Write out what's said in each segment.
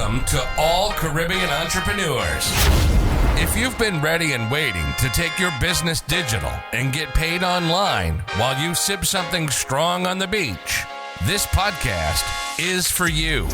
Welcome to all Caribbean entrepreneurs. If you've been ready and waiting to take your business digital and get paid online while you sip something strong on the beach, this podcast is for you.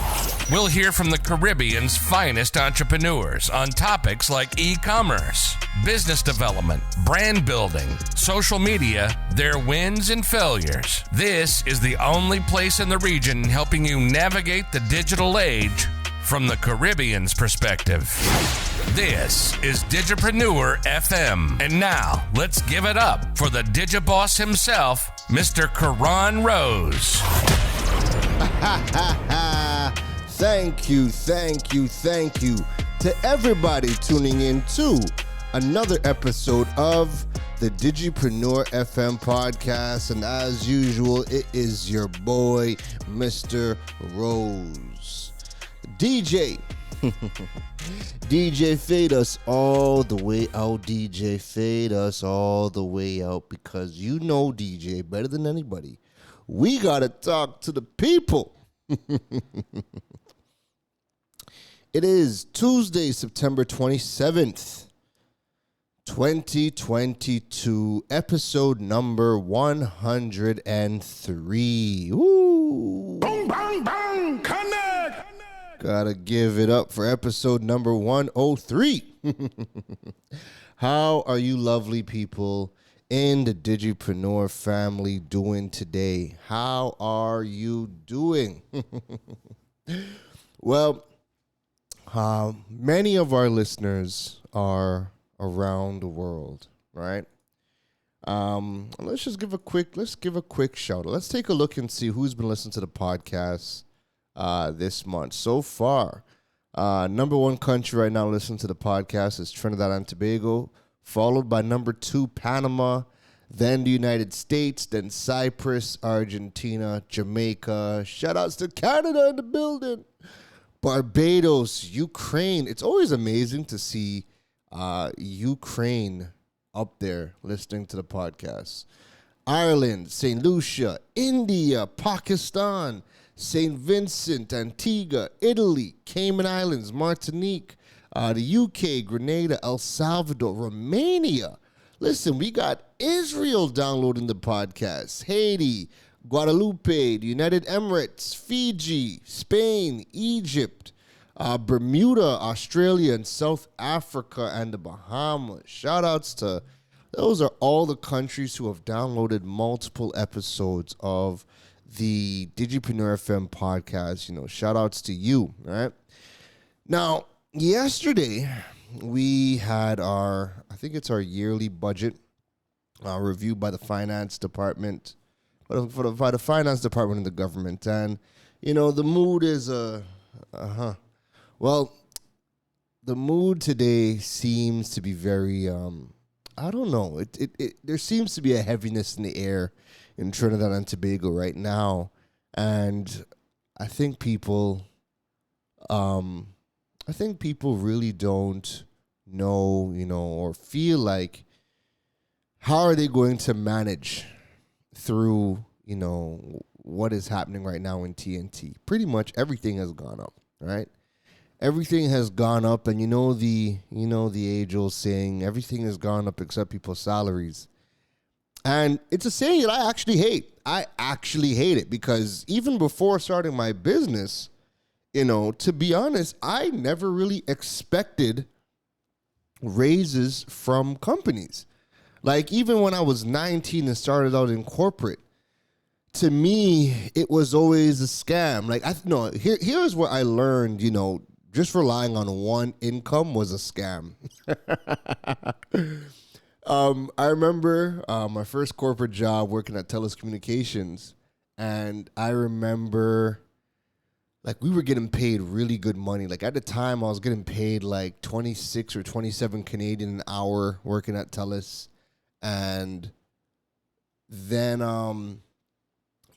We'll hear from the Caribbean's finest entrepreneurs on topics like e-commerce, business development, brand building, social media, their wins and failures. This is the only place in the region helping you navigate the digital age from the Caribbean's perspective. This is Digipreneur FM. And now, let's give it up for the Digiboss himself, Mr. Karan Rose. Thank you to everybody tuning in to another episode of the Digipreneur FM podcast. And as usual, it is your boy, Mr. Rose. DJ. DJ, fade us all the way out. DJ, fade us all the way out, because you know DJ better than anybody. We got to talk to the people. It is Tuesday, September 27th, 2022, episode number 103. Woo! Bang, bang, bang, connect! Gotta give it up for episode number 103. How are you lovely people in the Digipreneur family doing today? How are you doing? Well, many of our listeners are around the world, right? Let's give a quick shout out. Let's take a look and see who's been listening to the podcast this month. So far, number one country right now listening to the podcast is Trinidad and Tobago, followed by number 2, Panama, then the United States, then Cyprus, Argentina, Jamaica. Shout outs to Canada in the building. Barbados, Ukraine. It's always amazing to see Ukraine up there listening to the podcast. Ireland, St. Lucia, India, Pakistan, St. Vincent, Antigua, Italy, Cayman Islands, Martinique, the UK, Grenada, El Salvador, Romania. Listen, we got Israel downloading the podcast, Haiti, Guadalupe, the United Emirates, Fiji, Spain, Egypt, Bermuda, Australia, and South Africa, and the Bahamas. Shout outs to, those are all the countries who have downloaded multiple episodes of the Digipreneur FM podcast. You know, shout outs to you, all right? Now, yesterday, we had I think it's our yearly budget reviewed by the finance department, by the finance department of the government. And, you know, the mood is, well, the mood today seems to be very, I don't know. There seems to be a heaviness in the air in Trinidad and Tobago right now. And I think people really don't know, you know, or feel like, how are they going to manage through, you know, what is happening right now in TNT? Pretty much everything has gone up, right? Everything has gone up, and you know the age-old saying, everything has gone up except people's salaries. And it's a saying that I actually hate. I actually hate it, because even before starting my business, you know, to be honest, I never really expected raises from companies. Like, even when I was 19 and started out in corporate, to me, it was always a scam. Like, here's what I learned, you know, just relying on one income was a scam. I remember my first corporate job working at TELUS Communications, and I remember, like, we were getting paid really good money. Like, at the time, I was getting paid like 26 or 27 Canadian an hour working at TELUS. And then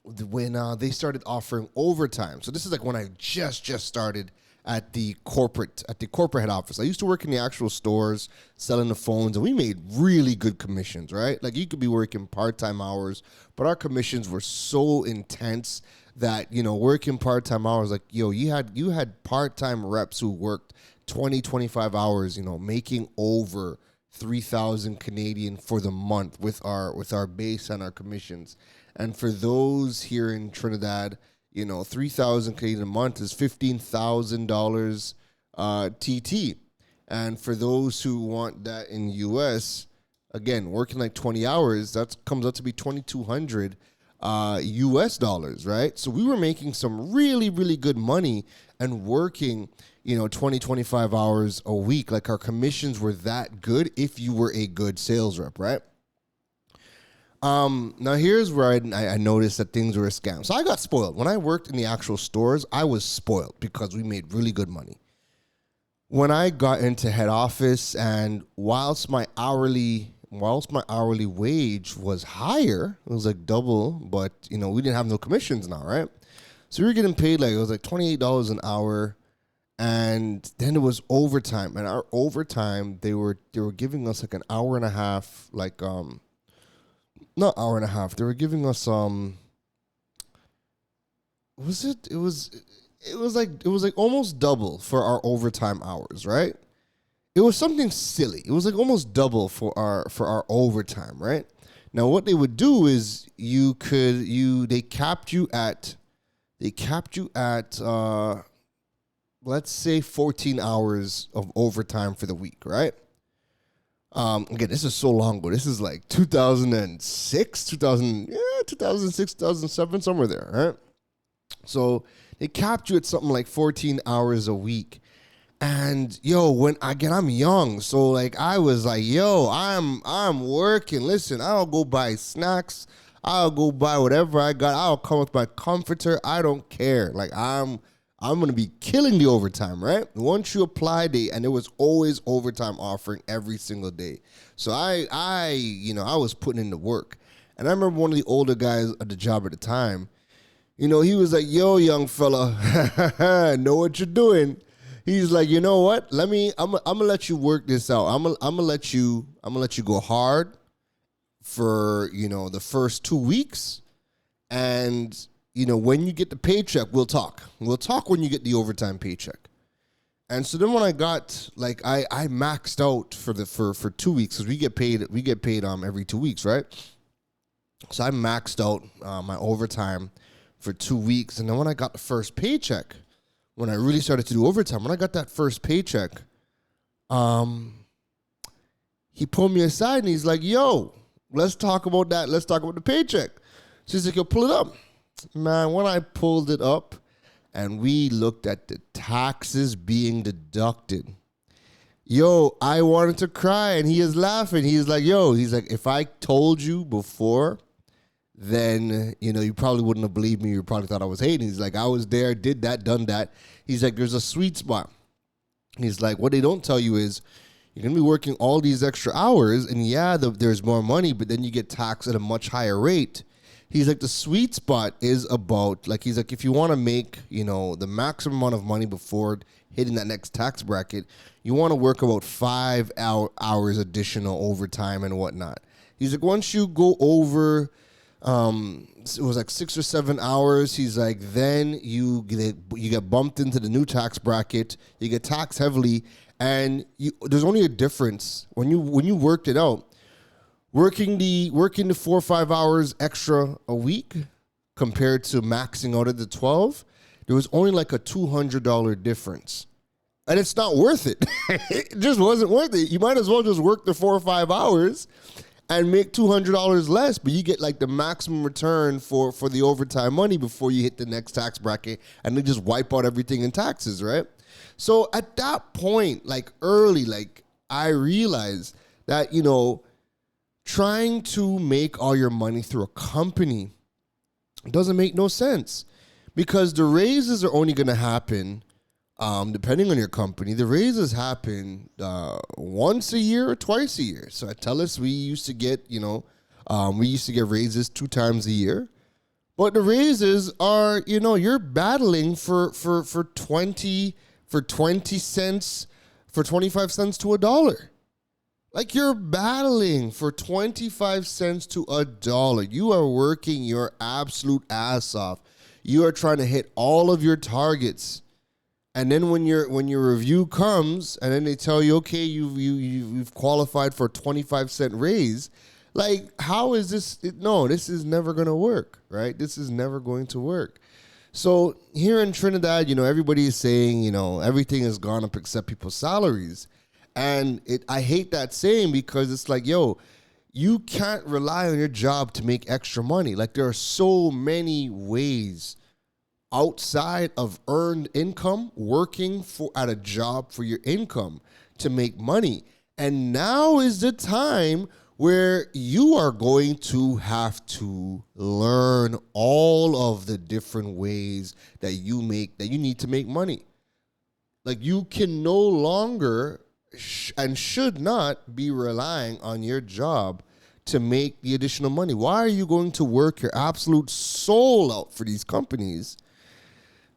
when they started offering overtime, so this is like when I just started at the corporate head office. I used to work in the actual stores selling the phones, and we made really good commissions, right? Like, you could be working part-time hours, but our commissions were so intense that, working part-time hours, like, you had part-time reps who worked 20, 25 hours, making over 3,000 Canadian for the month with our base and our commissions. And for those here in Trinidad, 3,000 Canadian a month is $15,000 TT. And for those who want that in US, again, working like 20 hours, that comes out to be 2,200 US dollars, right? So we were making some really, really good money and working, 20, 25 hours a week. Like, our commissions were that good if you were a good sales rep, right? Now here's where I noticed that things were a scam. So I got spoiled. When I worked in the actual stores, I was spoiled because we made really good money. When I got into head office, and whilst my hourly wage was higher, it was like double, but we didn't have no commissions now, right? So we were getting paid it was like $28 an hour, and then it was overtime. And our overtime, they were giving us like an hour and a half, not hour and a half. They were giving us it was like almost double for our overtime hours, right? It was something silly. It was like almost double for our overtime, right? Now what they would do is they capped you at let's say 14 hours of overtime for the week, right? Again, this is so long ago. This is like 2006, 2007, somewhere there, right? So they capped you at something like 14 hours a week. And I'm young, so like I was like, I'm working. Listen, I'll go buy snacks, I'll go buy whatever I got. I'll come with my comforter. I don't care. Like I'm gonna be killing the overtime, right? Once you apply, and there was always overtime offering every single day. So I was putting in the work. And I remember one of the older guys at the job at the time, he was like, yo, young fella, know what you're doing. He's like, you know what? I'm gonna let you work this out. I'm gonna let you go hard for, the first 2 weeks. And, when you get the paycheck, we'll talk. We'll talk when you get the overtime paycheck. And so then when I got, I maxed out for 2 weeks, because we get paid every 2 weeks, right? So I maxed out my overtime for 2 weeks. And then when I got the first paycheck, when I really started to do overtime, when I got that first paycheck, he pulled me aside and he's like, yo, let's talk about that. Let's talk about the paycheck. So he's like, yo, pull it up. Man, when I pulled it up and we looked at the taxes being deducted, I wanted to cry, and he is laughing. He's like, if I told you before, then, you probably wouldn't have believed me. You probably thought I was hating. He's like, I was there, did that, done that. He's like, there's a sweet spot. He's like, what they don't tell you is you're going to be working all these extra hours, and there's more money, but then you get taxed at a much higher rate. He's like, the sweet spot is about, he's like, if you want to make, the maximum amount of money before hitting that next tax bracket, you want to work about 5 hours additional overtime and whatnot. He's like, once you go over, it was like 6 or 7 hours. He's like, then you get bumped into the new tax bracket. You get taxed heavily, and there's only a difference when you worked it out. Working the 4 or 5 hours extra a week compared to maxing out at the 12, there was only like a $200 difference. And it's not worth it. It just wasn't worth it. You might as well just work the 4 or 5 hours and make $200 less, but you get like the maximum return for the overtime money before you hit the next tax bracket, and they just wipe out everything in taxes, right? So at that point, I realized that, trying to make all your money through a company doesn't make no sense, because the raises are only going to happen, depending on your company. The raises happen once a year or twice a year. So at TELUS, we used to get raises 2 times a year. But the raises are, you're battling for 20 cents, for 25 cents to $1. Like, you're battling for 25 cents to $1. You are working your absolute ass off. You are trying to hit all of your targets. And then when your review comes and then they tell you, okay, you've qualified for a 25-cent raise, like, how is this? No, this is never going to work, right? This is never going to work. So here in Trinidad, everybody is saying, everything has gone up except people's salaries. And I hate that saying because it's like, yo, you can't rely on your job to make extra money. Like, there are so many ways outside of earned income, working at a job for your income to make money. And now is the time where you are going to have to learn all of the different ways that you need to make money. Like, you can no longer and should not be relying on your job to make the additional money. Why are you going to work your absolute soul out for these companies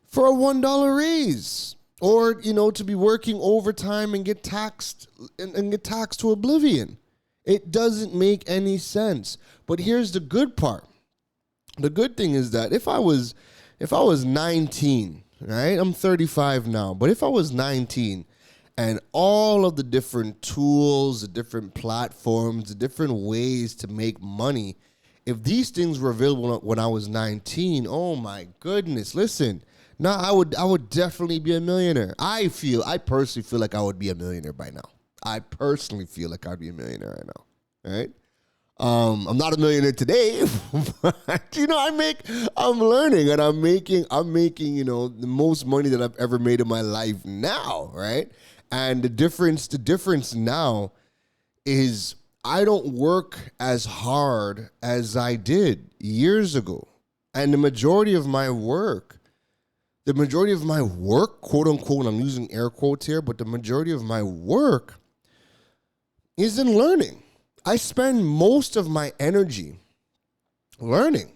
for a $1 raise? Or, to be working overtime and get taxed and get taxed to oblivion. It doesn't make any sense. But here's the good part. The good thing is that if I was 19, right? I'm 35 now, but if I was 19 and all of the different tools, the different platforms, the different ways to make money, if these things were available when I was 19, oh my goodness, listen. No, I would definitely be a millionaire. I personally feel like I would be a millionaire by now. I personally feel like I'd be a millionaire right now, right? I'm not a millionaire today, but I'm learning and I'm making, the most money that I've ever made in my life now, right? And the difference now is I don't work as hard as I did years ago. And the majority of my work, quote unquote, I'm using air quotes here, but the majority of my work is in learning. I spend most of my energy learning,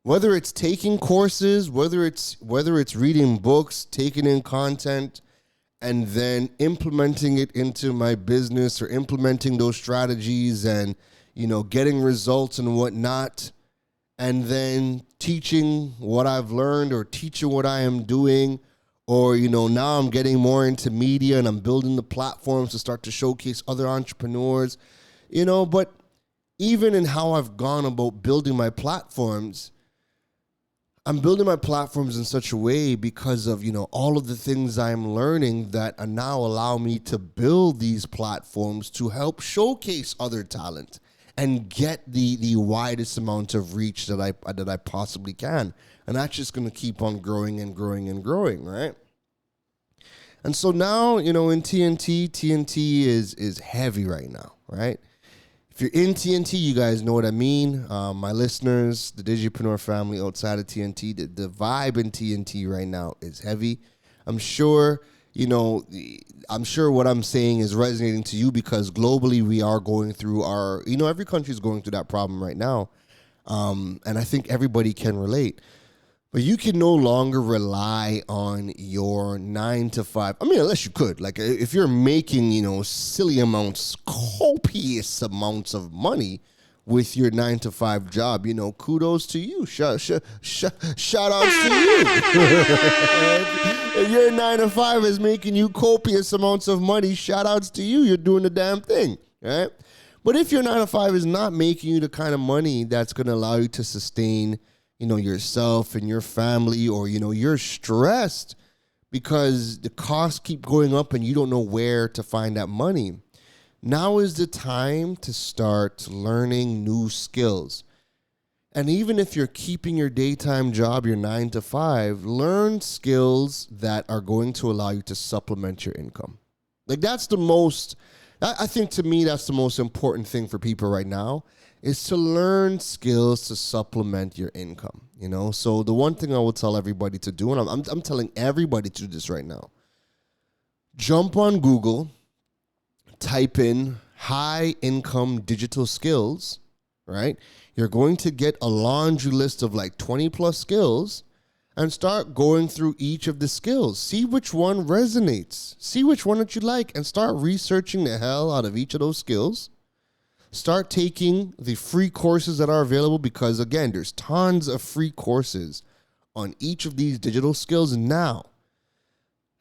whether it's taking courses, whether it's reading books, taking in content, and then implementing it into my business or implementing those strategies and, getting results and whatnot, and then teaching what I've learned or teaching what I am doing. Or, now I'm getting more into media and I'm building the platforms to start to showcase other entrepreneurs, but even in how I've gone about building my platforms, I'm building my platforms in such a way because of, all of the things I'm learning that are now allow me to build these platforms to help showcase other talent and get the widest amount of reach that I possibly can. And that's just going to keep on growing and growing and growing, right? And so now, in TNT is heavy right now, right? If you're in TNT, you guys know what I mean. My listeners, the Digipreneur family outside of TNT, the vibe in TNT right now is heavy. I'm sure what I'm saying is resonating to you because globally we are going through every country is going through that problem right now. And I think everybody can relate. But you can no longer rely on your 9 to 5. I mean, unless you could. Like, if you're making, silly amounts, copious amounts of money with your 9 to 5 job, kudos to you. Shout outs to you. If your 9 to 5 is making you copious amounts of money, shout outs to you. You're doing the damn thing, right? But if your 9 to 5 is not making you the kind of money that's going to allow you to sustain yourself and your family, or, you're stressed because the costs keep going up and you don't know where to find that money. Now is the time to start learning new skills. And even if you're keeping your daytime job, your 9 to 5, learn skills that are going to allow you to supplement your income. Like, I think to me, that's the most important thing for people right now, is to learn skills to supplement your income, So the one thing I would tell everybody to do, and I'm telling everybody to do this right now, jump on Google, type in high income digital skills, right? You're going to get a laundry list of like 20 plus skills and start going through each of the skills. See which one resonates. See which one that you like and start researching the hell out of each of those skills. Start taking the free courses that are available because, again, there's tons of free courses on each of these digital skills now.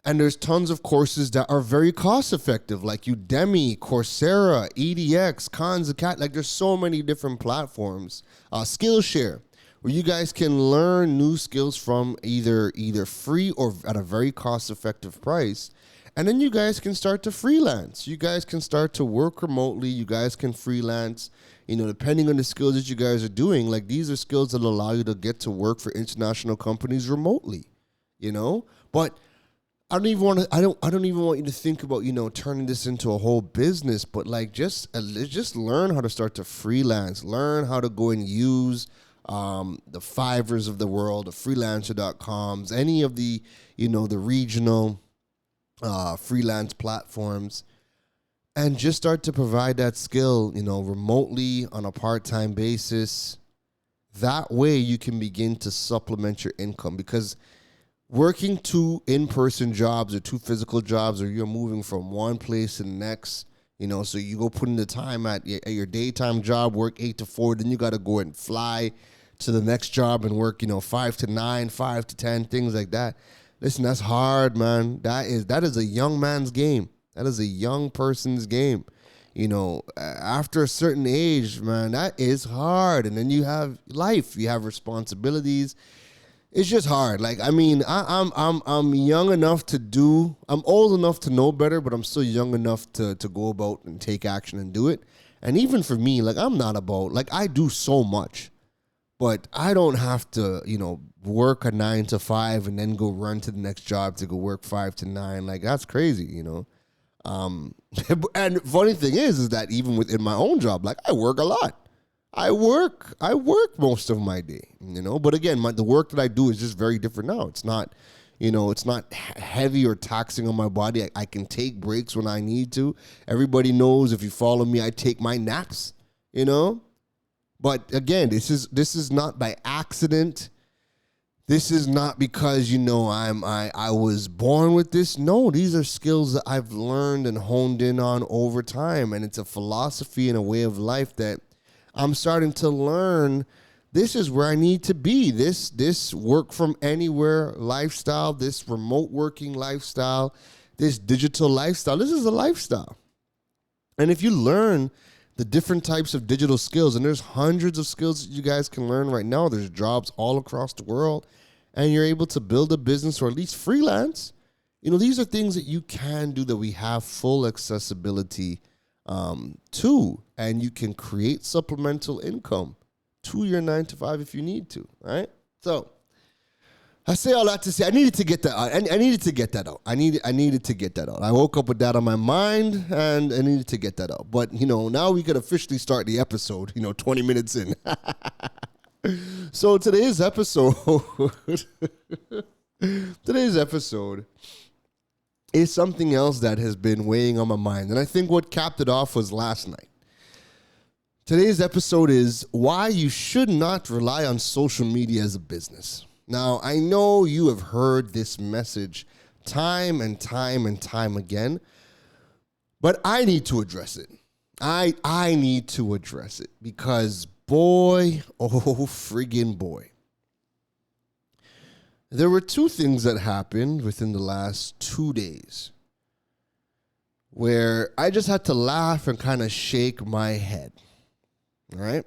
And there's tons of courses that are very cost effective, like Udemy, Coursera, EDX, Khan Academy. Like, there's so many different platforms. Skillshare, where you guys can learn new skills from either free or at a very cost effective price. And then you guys can start to freelance. You guys can start to work remotely. You guys can freelance, depending on the skills that you guys are doing. Like, these are skills that allow you to get to work for international companies remotely, But I don't even want you to think about, turning this into a whole business, but like just learn how to start to freelance, learn how to go and use the Fivers of the world, the freelancer.coms, any of the, the regional freelance platforms, and just start to provide that skill, remotely on a part-time basis. That way you can begin to supplement your income, because working 2 in-person jobs or 2 physical jobs, or you're moving from one place to the next, so you go put in the time at your daytime job, work 8 to 4, then you got to go and fly to the next job and work, 5 to 9, 5 to 10, things like that. Listen, that's hard, man. That is a young man's game. That is a young person's game. After a certain age, man, that is hard. And then you have life, you have responsibilities. It's just hard. Like, I mean, I'm young enough to do. I'm old enough to know better, but I'm still young enough to go about and take action and do it. And even for me, like, I'm not about, like, I do so much, but I don't have to, work a 9 to 5 and then go run to the next job to go work 5 to 9. Like, that's crazy, And funny thing is that even within my own job, like, I work a lot. I work most of my day, But again, the work that I do is just very different now. It's not, it's not heavy or taxing on my body. I can take breaks when I need to. Everybody knows, if you follow me, I take my naps, But again, this is not by accident. This is not because, I was born with this. No, these are skills that I've learned and honed in on over time, and it's a philosophy and a way of life that I'm starting to learn. This is where I need to be. This work from anywhere lifestyle, this remote working lifestyle, this digital lifestyle, this is a lifestyle. And if you learn the different types of digital skills, and there's hundreds of skills that you guys can learn right now. There's jobs all across the world, and you're able to build a business or at least freelance. These are things that you can do, that we have full accessibility to, and you can create supplemental income to your 9 to 5 if you need to, right? So I say all that to say I needed to get that out. I needed to get that out. I needed to get that out. I woke up with that on my mind, and I needed to get that out. But, now we could officially start the episode, 20 minutes in. So today's episode is something else that has been weighing on my mind. And I think what capped it off was last night. Today's episode is why you should not rely on social media as a business. Now, I know you have heard this message time and time and time again, but I need to address it. I need to address it because boy, oh friggin' boy. There were 2 things that happened within the last 2 days where I just had to laugh and kind of shake my head. All right?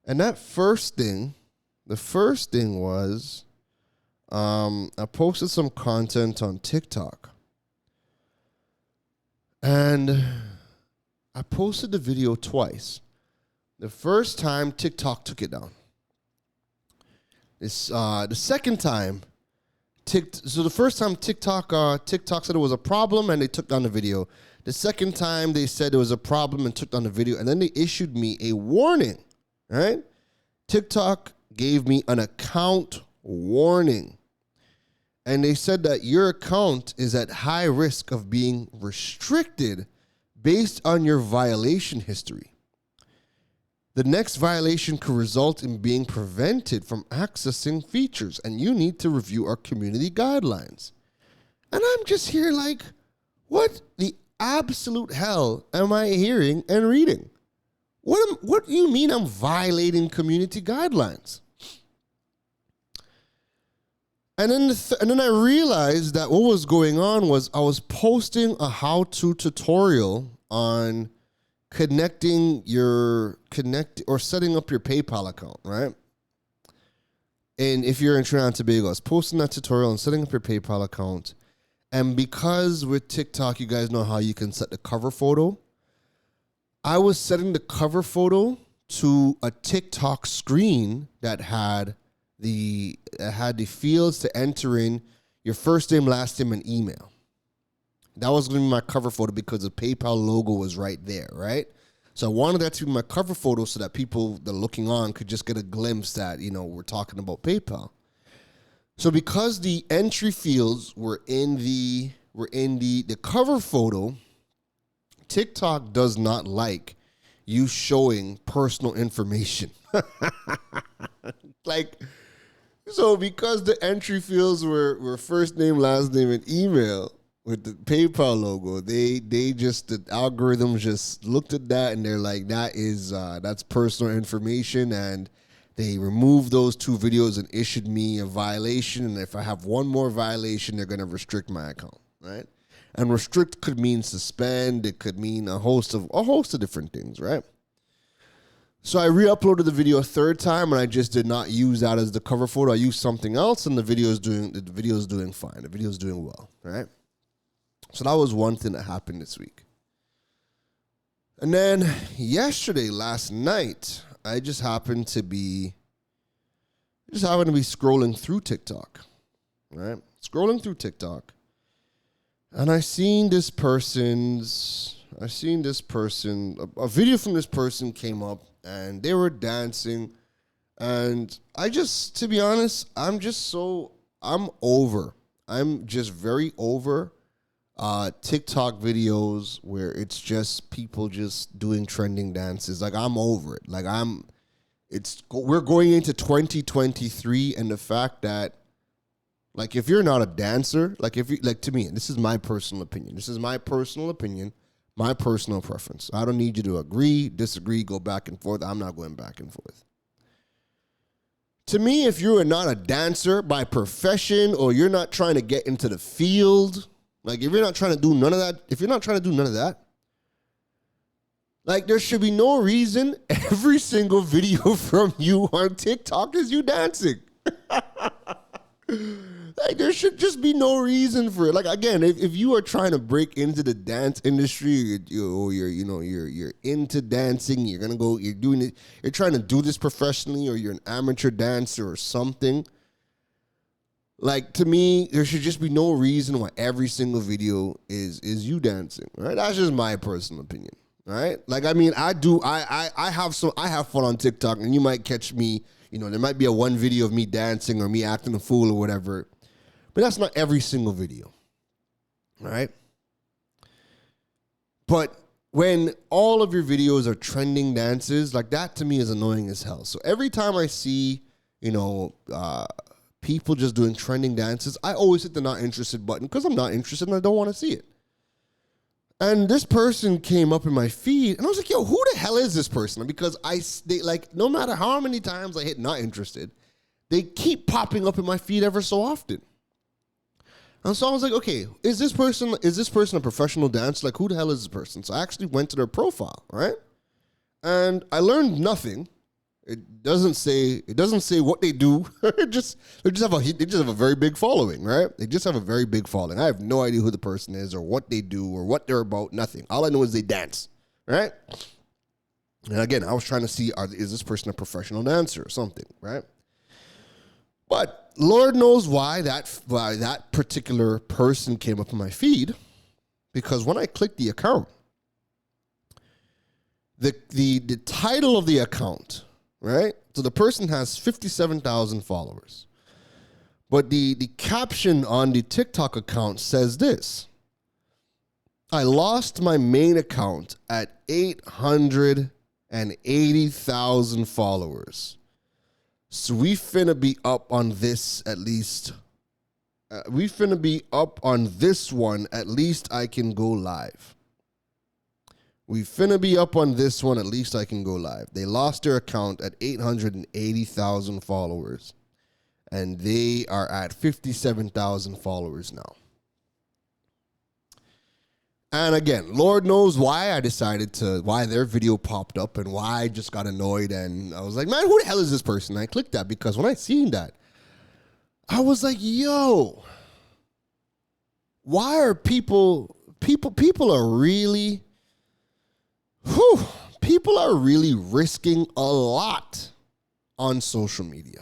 And that the first thing was I posted some content on TikTok. And I posted the video twice. The first time, TikTok took it down. The second time, so the first time TikTok said it was a problem and they took down the video. The second time they said there was a problem and took down the video, and then they issued me a warning, right? TikTok gave me an account warning. And they said that your account is at high risk of being restricted based on your violation history. The next violation could result in being prevented from accessing features, and you need to review our community guidelines. And I'm just here like, what the absolute hell am I hearing and reading? What do you mean I'm violating community guidelines? And then I realized that what was going on was I was posting a how-to tutorial on setting up your PayPal account, right? And if you're in Trinidad and Tobago, I was posting that tutorial on setting up your PayPal account. And because with TikTok, you guys know how you can set the cover photo. I was setting the cover photo to a TikTok screen that had the fields to enter in your first name, last name, and email. That was going to be my cover photo because the PayPal logo was right there, right? So I wanted that to be my cover photo so that people that are looking on could just get a glimpse that, we're talking about PayPal. So because the entry fields were in the cover photo, TikTok does not like you showing personal information. So because the entry fields were first name, last name, and email with the PayPal logo, the algorithm just looked at that and they're like, that's personal information, and they removed those 2 videos and issued me a violation. And if I have one more violation, they're going to restrict my account, right? And restrict could mean suspend. It could mean a host of different things, right? So I re-uploaded the video a third time, and I just did not use that as the cover photo. I used something else, and the video is doing fine. The video is doing well, right? So that was one thing that happened this week. And then last night, I just happened to be scrolling through TikTok, right? Scrolling through TikTok, and I seen a video from this person came up, and they were dancing, and to be honest, I'm just very over TikTok videos where it's just people just doing trending dances. Like, I'm over it. Like, we're going into 2023, and the fact that, like, if you're not a dancer, to me, this is my personal opinion. My personal preference. I don't need you to agree, disagree, go back and forth. I'm not going back and forth. To me, if you're not a dancer by profession, or you're not trying to get into the field, like, if you're not trying to do none of that, like, there should be no reason every single video from you on TikTok is you dancing. Like, there should just be no reason for it. Like, again, if you are trying to break into the dance industry, you're into dancing, you're trying to do this professionally, or you're an amateur dancer or something. Like, to me, there should just be no reason why every single video is you dancing, right? That's just my personal opinion, right? Like, I mean, I have fun on TikTok, and you might catch me, there might be one video of me dancing or me acting a fool or whatever, but that's not every single video, right? But when all of your videos are trending dances, like, that to me is annoying as hell. So every time I see, people just doing trending dances, I always hit the not interested button because I'm not interested and I don't want to see it. And this person came up in my feed, and I was like, yo, who the hell is this person? Because no matter how many times I hit not interested, they keep popping up in my feed ever so often. And so I was like, okay, is this person a professional dancer? Like, who the hell is this person? So I actually went to their profile, right? And I learned nothing. It doesn't say what they do. They just have a very big following, right? They just have a very big following. I have no idea who the person is or what they do or what they're about. Nothing. All I know is they dance, right? And again, I was trying to see, is this person a professional dancer or something, right? But Lord knows why that particular person came up in my feed, because when I clicked the account, the title of the account, right? So the person has 57,000 followers. But the caption on the TikTok account says this: I lost my main account at 880,000 followers. So we finna be up on this at least. We finna be up on this one. At least I can go live. We finna be up on this one. At least I can go live. They lost their account at 880,000 followers. and they are at 57,000 followers now. And again, Lord knows why why their video popped up and why I just got annoyed. And I was like, man, who the hell is this person? And I clicked that because when I seen that, I was like, yo, why are people are really, people are really risking a lot on social media.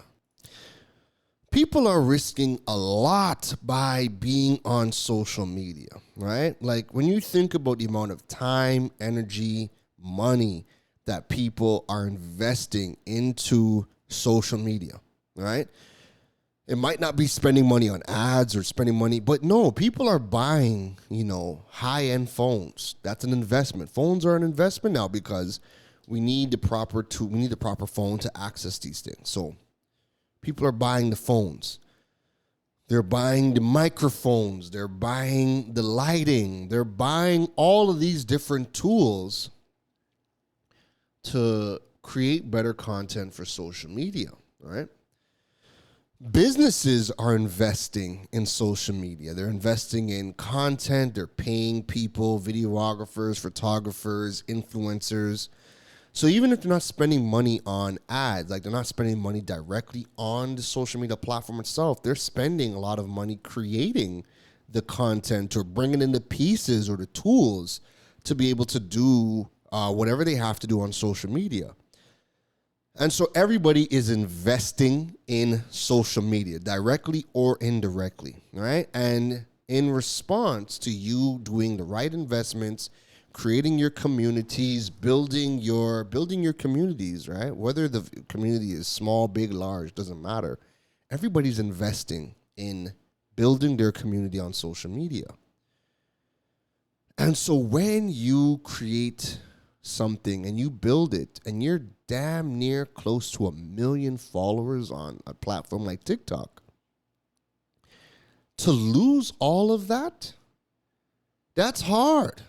People are risking a lot by being on social media, right? Like when you think about the amount of time, energy, money that people are investing into social media, right? It might not be spending money on ads or spending money, but no, people are buying, high-end phones. That's an investment. Phones are an investment now because we need the proper tool, we need the proper phone to access these things. So people are buying the phones. They're buying the microphones. They're buying the lighting. They're buying all of these different tools to create better content for social media, right? Businesses are investing in social media. They're investing in content. They're paying people, videographers, photographers, influencers. So even if they're not spending money on ads, like they're not spending money directly on the social media platform itself, they're spending a lot of money creating the content or bringing in the pieces or the tools to be able to do whatever they have to do on social media. And so everybody is investing in social media, directly or indirectly, right? And in response to you doing the right investments, creating your communities, building your communities, right? Whether the community is small, big, large, doesn't matter. Everybody's investing in building their community on social media. And so when you create something and you build it and you're damn near close to 1 million followers on a platform like TikTok, to lose all of that, that's hard.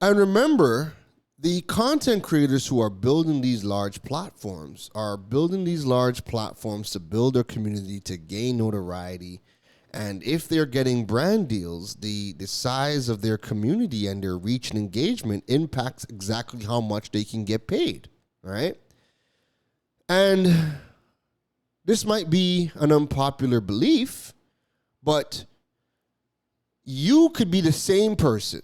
And remember, the content creators who are building these large platforms are building these large platforms to build their community, to gain notoriety. And if they're getting brand deals, the size of their community and their reach and engagement impacts exactly how much they can get paid, right? And this might be an unpopular belief, but you could be the same person.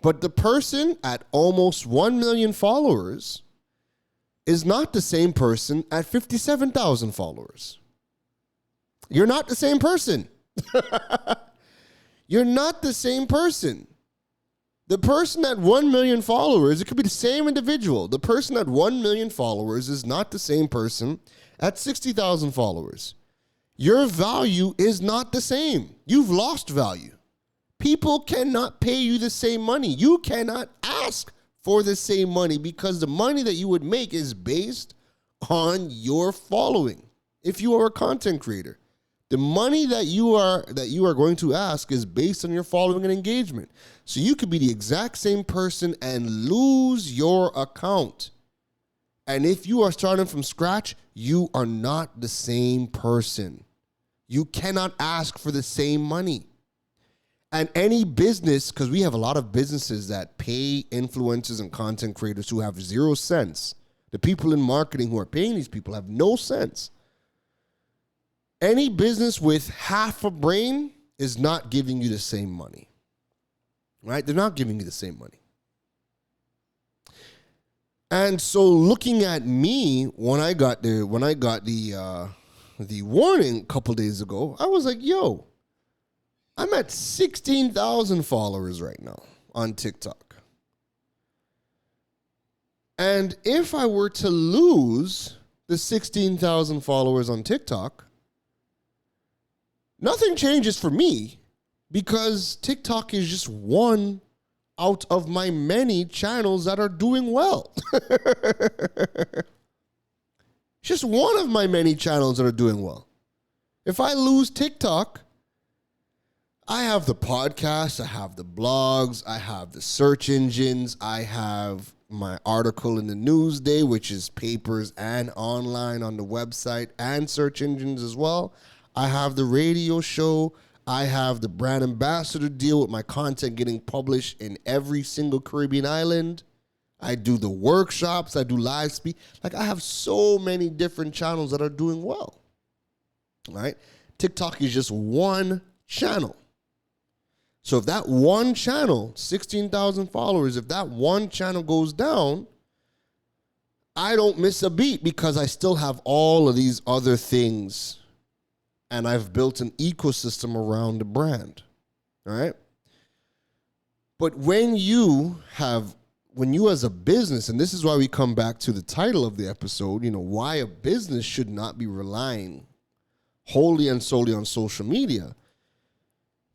But the person at almost 1 million followers is not the same person at 57,000 followers. You're not the same person. You're not the same person. The person at 1 million followers, it could be the same individual. The person at 1 million followers is not the same person at 60,000 followers. Your value is not the same. You've lost value. People cannot pay you the same money. You cannot ask for the same money because the money that you would make is based on your following. If you are a content creator, the money that you are going to ask is based on your following and engagement. So you could be the exact same person and lose your account. And if you are starting from scratch, you are not the same person. You cannot ask for the same money. And any business, because we have a lot of businesses that pay influencers and content creators who have 0 cents. The people in marketing who are paying these people have no sense. Any business with half a brain is not giving you the same money, right? They're not giving you the same money. And so looking at me, when I got the warning a couple days ago, I was like, yo, I'm at 16,000 followers right now on TikTok. And if I were to lose the 16,000 followers on TikTok, nothing changes for me because TikTok is just one out of my many channels that are doing well. Just one of my many channels that are doing well. If I lose TikTok, I have the podcast, I have the blogs, I have the search engines, I have my article in the Newsday, which is papers and online on the website and search engines as well. I have the radio show. I have the brand ambassador deal with my content getting published in every single Caribbean island. I do the workshops. I do live speak. Like, I have so many different channels that are doing well. All right? TikTok is just one channel. So if that one channel, 16,000 followers, if that one channel goes down, I don't miss a beat because I still have all of these other things and I've built an ecosystem around the brand. All right? But when you as a business, and this is why we come back to the title of the episode, why a business should not be relying wholly and solely on social media.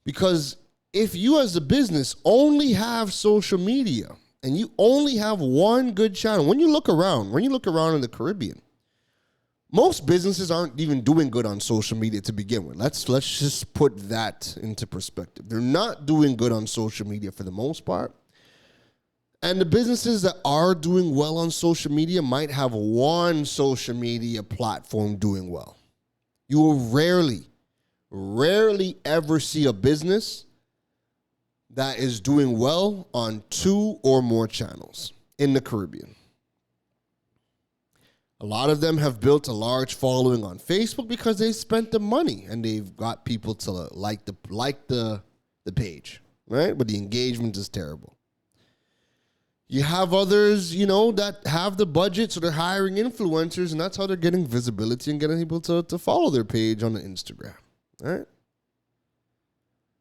Because if you as a business only have social media and you only have one good channel, when you look around in the Caribbean, most businesses aren't even doing good on social media to begin with. Let's just put that into perspective. They're not doing good on social media for the most part. And the businesses that are doing well on social media might have one social media platform doing well. You will rarely ever see a business that is doing well on 2 or more channels in the Caribbean. A lot of them have built a large following on Facebook because they spent the money and they've got people to like the page, right? But the engagement is terrible. You have others, that have the budget, so they're hiring influencers, and that's how they're getting visibility and getting people to follow their page on the Instagram, right?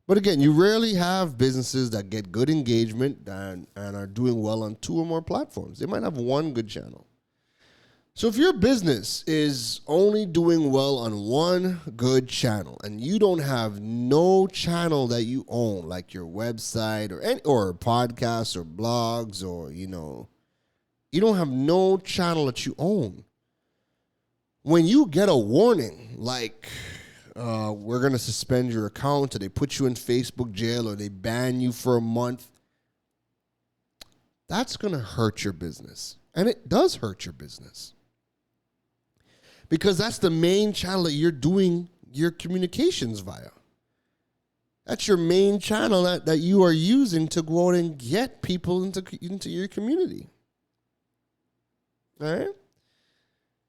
But again, you rarely have businesses that get good engagement and are doing well on 2 or more platforms. They might have one good channel. So if your business is only doing well on one good channel and you don't have no channel that you own, like your website or podcasts or blogs or, you don't have no channel that you own. When you get a warning, like we're going to suspend your account or they put you in Facebook jail or they ban you for a month, that's going to hurt your business. And it does hurt your business. Because that's the main channel that you're doing your communications via. That's your main channel that you are using to go out and get people into your community. All right?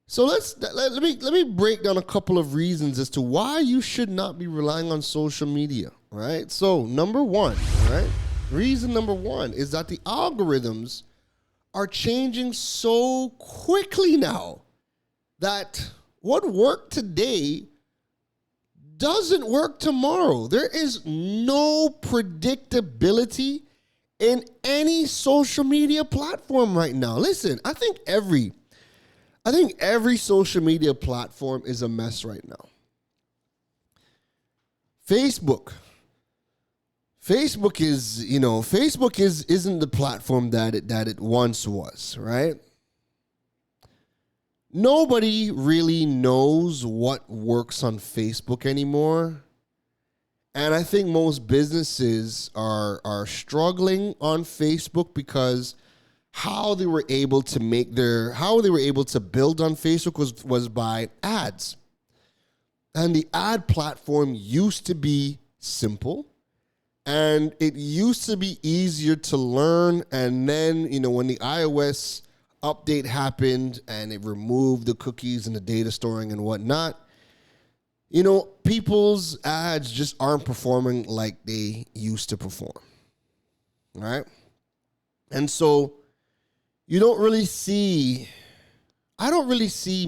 So let me break down a couple of reasons as to why you should not be relying on social media. All right? So number one, all right? Reason number one is that the algorithms are changing so quickly now that what worked today doesn't work tomorrow. There is no predictability in any social media platform right now. Listen, I think every social media platform is a mess right now. Facebook isn't the platform that it once was, right? Nobody really knows what works on Facebook anymore. And I think most businesses are struggling on Facebook because how they were able to build on Facebook was by ads. And the ad platform used to be simple and it used to be easier to learn. And then, when the iOS update happened and it removed the cookies and the data storing and whatnot, people's ads just aren't performing like they used to perform. All right? And so I don't really see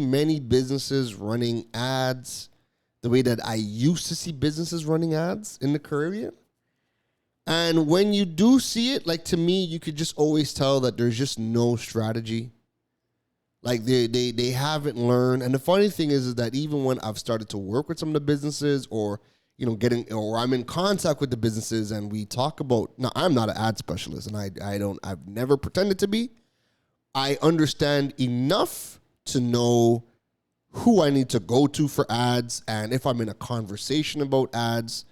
many businesses running ads the way that I used to see businesses running ads in the Caribbean. And when you do see it, like, to me, you could just always tell that there's just no strategy. Like, they haven't learned. And the funny thing is that even when I've started to work with some of the businesses or I'm in contact with the businesses and we talk about, now I'm not an ad specialist and I've never pretended to be. I understand enough to know who I need to go to for ads. And if I'm in a conversation about ads,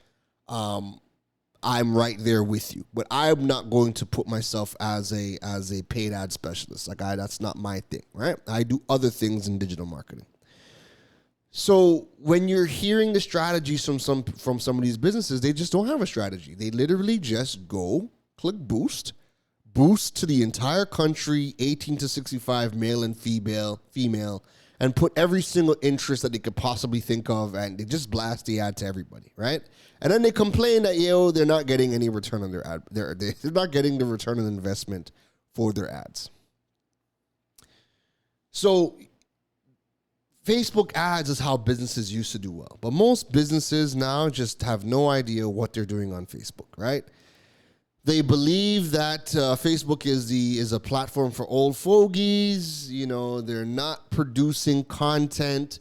I'm right there with you. But I'm not going to put myself as a paid ad specialist. Like that's not my thing, right? I do other things in digital marketing. So when you're hearing the strategies from some of these businesses, they just don't have a strategy. They literally just go click boost to the entire country, 18 to 65, male and female, and put every single interest that they could possibly think of, and they just blast the ad to everybody, right? And then they complain that they're not getting any return on their ad. They're not getting the return on investment for their ads. So Facebook ads is how businesses used to do well. But most businesses now just have no idea what they're doing on Facebook, right? They believe that Facebook is a platform for old fogies. They're not producing content.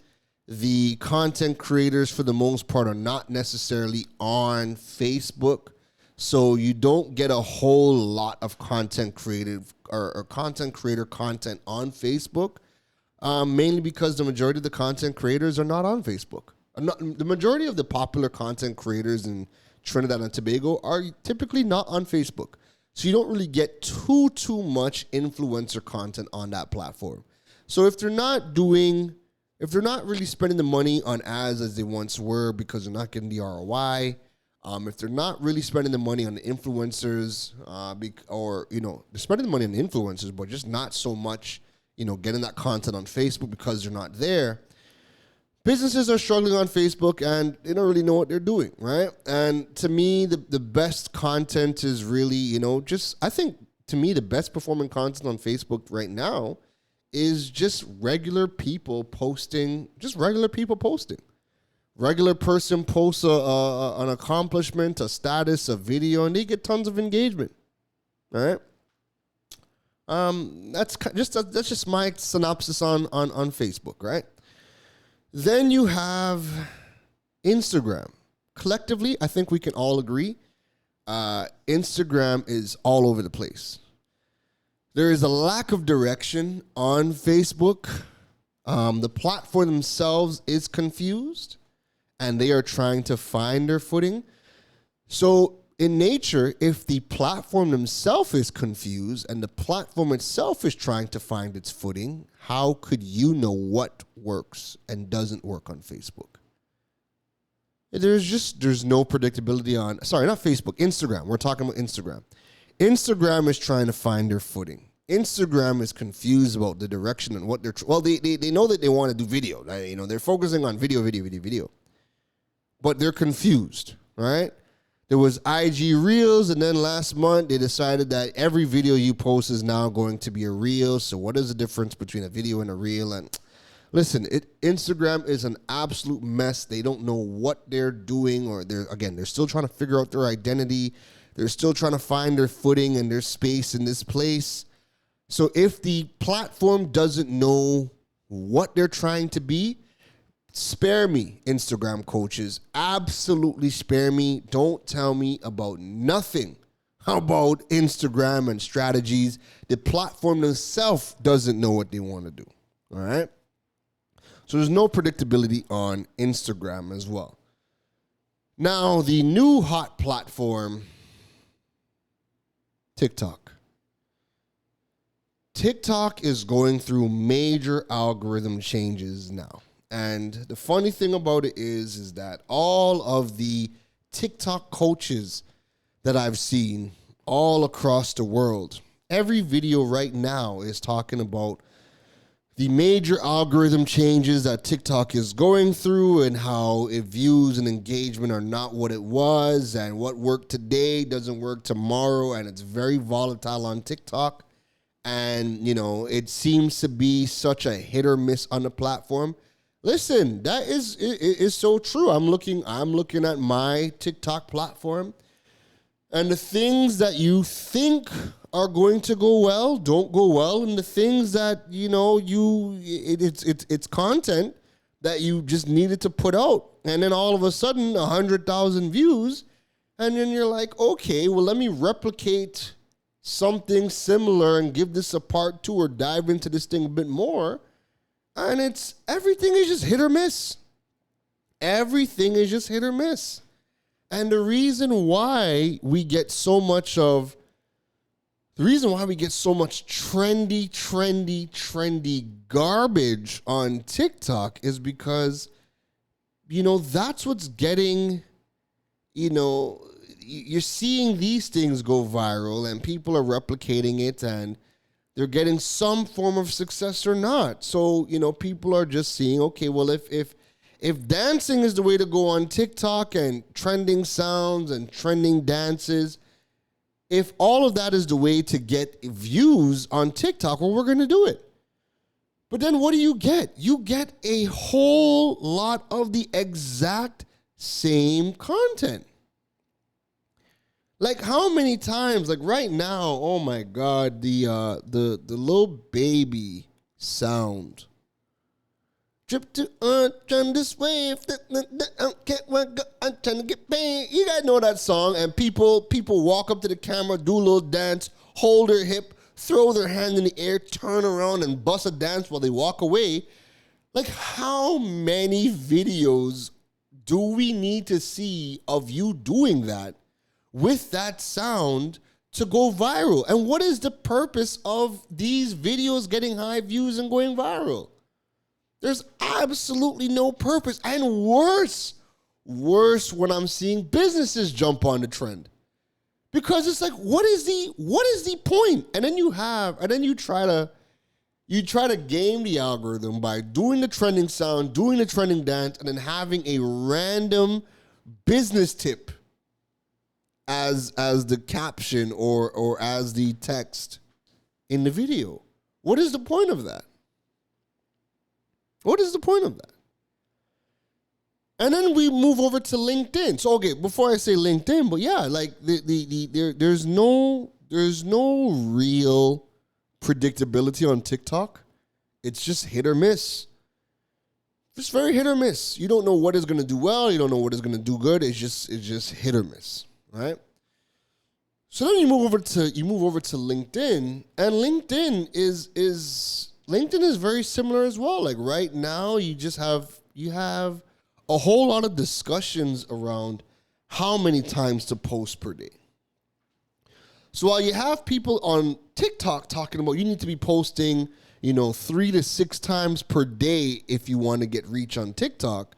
The content creators, for the most part, are not necessarily on Facebook. So you don't get a whole lot of content creative or content creator content on Facebook. Mainly because the majority of the content creators are not on Facebook. The majority of the popular content creators in Trinidad and Tobago are typically not on Facebook. So you don't really get too much influencer content on that platform. So if they're not really spending the money on ads as they once were because they're not getting the ROI, if they're not really spending the money on the influencers, they're spending the money on the influencers, but just not so much getting that content on Facebook because they're not there. Businesses are struggling on Facebook and they don't really know what they're doing, right? And to me, the best content is really, I think to me, the best performing content on Facebook right now is just regular people posting. Regular person posts an accomplishment, a status, a video, and they get tons of engagement, all right? That's just my synopsis on Facebook, right? Then you have Instagram. Collectively, I think we can all agree, Instagram is all over the place. There is a lack of direction on Facebook. The platform themselves is confused, and they are trying to find their footing. So in nature, if the platform themselves is confused and the platform itself is trying to find its footing, how could you know what works and doesn't work on Facebook? There's no predictability on, not Facebook, Instagram. We're talking about Instagram. Instagram is trying to find their footing. Instagram is confused about the direction and what they know that they want to do video. They're focusing on video. But they're confused, right? There was IG Reels, and then last month they decided that every video you post is now going to be a Reel. So what is the difference between a video and a Reel? And listen, Instagram is an absolute mess. They don't know what they're doing, or they're still trying to figure out their identity. They're still trying to find their footing and their space in this place. So if the platform doesn't know what they're trying to be, spare me, Instagram coaches. Absolutely spare me. Don't tell me about nothing about Instagram and strategies. The platform itself doesn't know what they want to do. All right? So there's no predictability on Instagram as well. Now, the new hot platform, TikTok. TikTok is going through major algorithm changes now. And the funny thing about it is that all of the TikTok coaches that I've seen all across the world, every video right now is talking about the major algorithm changes that TikTok is going through and how views and engagement are not what it was, and what worked today doesn't work tomorrow, and it's very volatile on TikTok. And, it seems to be such a hit or miss on the platform. Listen, that is so true. I'm looking at my TikTok platform, and the things that you think are going to go well don't go well, and the things that it's content that you just needed to put out, and then all of a sudden 100,000 views, and then you're like, okay, well, let me replicate something similar and give this a part 2 or dive into this thing a bit more. And everything is just hit or miss. Everything is just hit or miss. And the reason why we get so much trendy garbage on TikTok is because, that's what's getting, you're seeing these things go viral and people are replicating it and they're getting some form of success or not. So, people are just seeing, okay, well, if dancing is the way to go on TikTok and trending sounds and trending dances, if all of that is the way to get views on TikTok, well, we're going to do it. But then what do you get? You get a whole lot of the exact same content. Like how many times, like right now, oh my God, the little baby sound. Trip to turn this way. I'm trying to get paid. You guys know that song, and people walk up to the camera, do a little dance, hold their hip, throw their hand in the air, turn around, and bust a dance while they walk away. Like, how many videos do we need to see of you doing that with that sound to go viral? And what is the purpose of these videos getting high views and going viral? There's absolutely no purpose. And worse when I'm seeing businesses jump on the trend. Because it's like, what is the point? And then you try to game the algorithm by doing the trending sound, doing the trending dance, and then having a random business tip as the caption or as the text in the video. What is the point of that? What is the point of that? And then we move over to LinkedIn. So, okay, before I say LinkedIn, but yeah, like there's no real predictability on TikTok. It's just hit or miss. Just very hit or miss. You don't know what is going to do well. You don't know what is going to do good. It's just hit or miss, right? So then you move over to LinkedIn, and LinkedIn is very similar as well. Like right now, you have a whole lot of discussions around how many times to post per day. So while you have people on TikTok talking about you need to be posting, 3 to 6 times per day if you want to get reach on TikTok,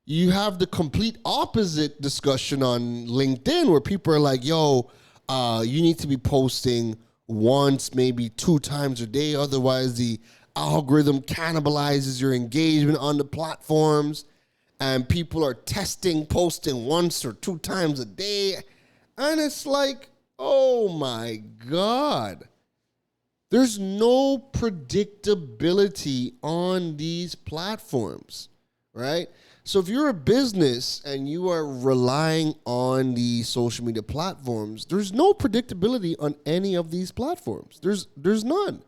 you have the complete opposite discussion on LinkedIn where people are like, yo, you need to be posting once, maybe 2 times a day. Otherwise, the algorithm cannibalizes your engagement on the platforms. And people are posting once or 2 times a day. And it's like, oh my God. There's no predictability on these platforms, right? So if you're a business and you are relying on the social media platforms, there's no predictability on any of these platforms. There's none.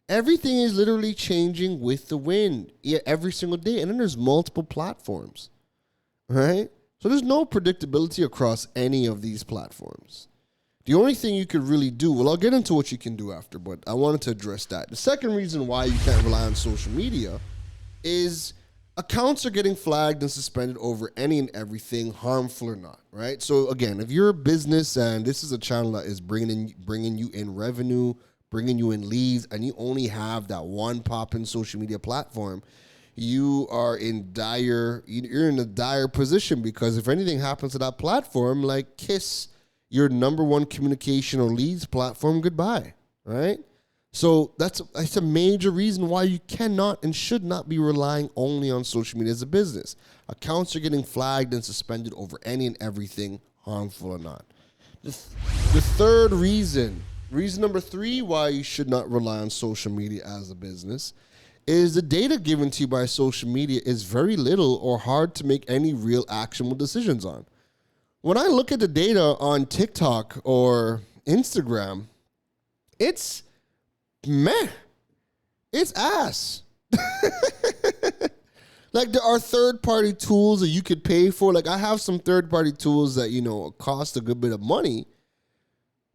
Everything is literally changing with the wind every single day. And then there's multiple platforms, right? So there's no predictability across any of these platforms. The only thing you could really do, well, I'll get into what you can do after, but I wanted to address that. The second reason why you can't rely on social media is accounts are getting flagged and suspended over any and everything, harmful or not, right? So again, if you're a business and this is a channel that is bringing you in revenue, bringing you in leads, and you only have that one pop-in social media platform, you're in a dire position, because if anything happens to that platform, like kiss your number one communication or leads platform goodbye, right? So that's a major reason why you cannot and should not be relying only on social media as a business. Accounts are getting flagged and suspended over any and everything, harmful or not. The third reason number 3 why you should not rely on social media as a business is the data given to you by social media is very little or hard to make any real actionable decisions on. When I look at the data on TikTok or Instagram, it's meh. It's ass. Like, there are third-party tools that you could pay for. Like, I have some third-party tools that, cost a good bit of money.